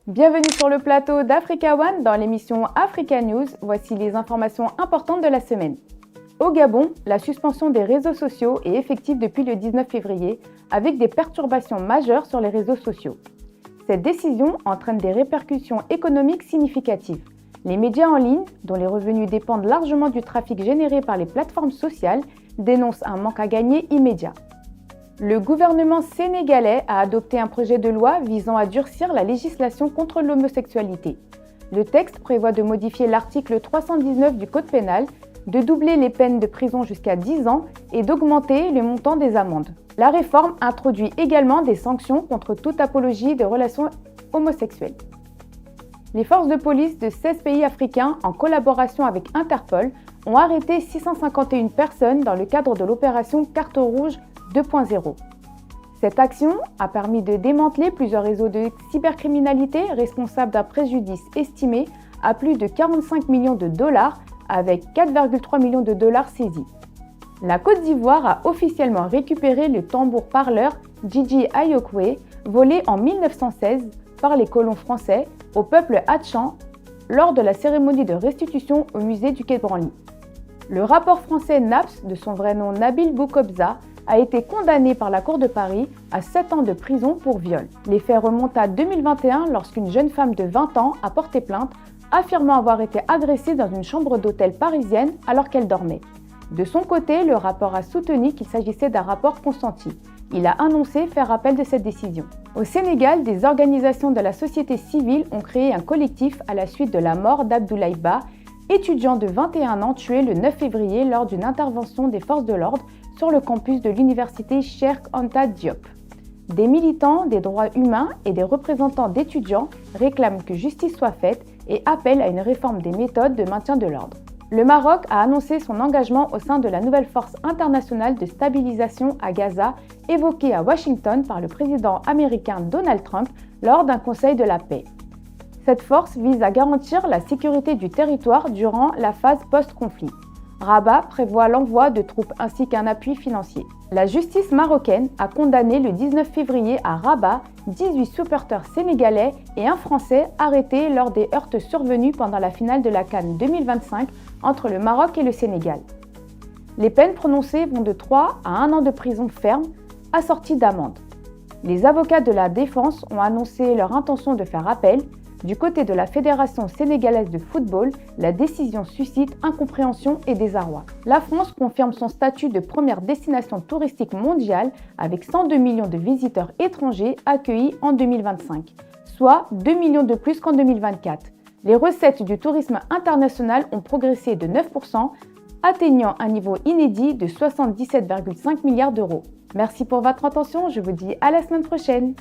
Bienvenue sur le plateau d'Africa One dans l'émission Africa News. Voici les informations importantes de la semaine. Au Gabon, la suspension des réseaux sociaux est effective depuis le 19 février avec des perturbations majeures sur les réseaux sociaux. Cette décision entraîne des répercussions économiques significatives. Les médias en ligne, dont les revenus dépendent largement du trafic généré par les plateformes sociales, dénoncent un manque à gagner immédiat. Le gouvernement sénégalais a adopté un projet de loi visant à durcir la législation contre l'homosexualité. Le texte prévoit de modifier l'article 319 du Code pénal, de doubler les peines de prison jusqu'à 10 ans et d'augmenter le montant des amendes. La réforme introduit également des sanctions contre toute apologie de relations homosexuelles. Les forces de police de 16 pays africains, en collaboration avec Interpol, ont arrêté 651 personnes dans le cadre de l'opération Carte rouge 2.0. Cette action a permis de démanteler plusieurs réseaux de cybercriminalité responsables d'un préjudice estimé à plus de 45 millions de dollars avec 4,3 millions de dollars saisis. La Côte d'Ivoire a officiellement récupéré le tambour parleur Djidji Ayokwe, volé en 1916 par les colons français au peuple Hatchan lors de la cérémonie de restitution au musée du Quai Branly. Le rappeur français Naps, de son vrai nom Nabil Boukobza, a été condamné par la Cour de Paris à 7 ans de prison pour viol. Les faits remontent à 2021 lorsqu'une jeune femme de 20 ans a porté plainte, affirmant avoir été agressée dans une chambre d'hôtel parisienne alors qu'elle dormait. De son côté, le rappeur a soutenu qu'il s'agissait d'un rapport consenti. Il a annoncé faire appel de cette décision. Au Sénégal, des organisations de la société civile ont créé un collectif à la suite de la mort d'Abdoulaye Ba, étudiant de 21 ans tué le 9 février lors d'une intervention des forces de l'ordre sur le campus de l'université Cheikh Anta Diop. Des militants des droits humains et des représentants d'étudiants réclament que justice soit faite et appellent à une réforme des méthodes de maintien de l'ordre. Le Maroc a annoncé son engagement au sein de la nouvelle force internationale de stabilisation à Gaza, évoquée à Washington par le président américain Donald Trump lors d'un conseil de la paix. Cette force vise à garantir la sécurité du territoire durant la phase post-conflit. Rabat prévoit l'envoi de troupes ainsi qu'un appui financier. La justice marocaine a condamné le 19 février à Rabat 18 supporters sénégalais et un Français arrêtés lors des heurts survenus pendant la finale de la CAN 2025 entre le Maroc et le Sénégal. Les peines prononcées vont de 3 à 1 an de prison ferme, assorties d'amendes. Les avocats de la défense ont annoncé leur intention de faire appel. Du côté de la Fédération sénégalaise de football, la décision suscite incompréhension et désarroi. La France confirme son statut de première destination touristique mondiale avec 102 millions de visiteurs étrangers accueillis en 2025, soit 2 millions de plus qu'en 2024. Les recettes du tourisme international ont progressé de 9%, atteignant un niveau inédit de 77,5 milliards d'euros. Merci pour votre attention, je vous dis à la semaine prochaine.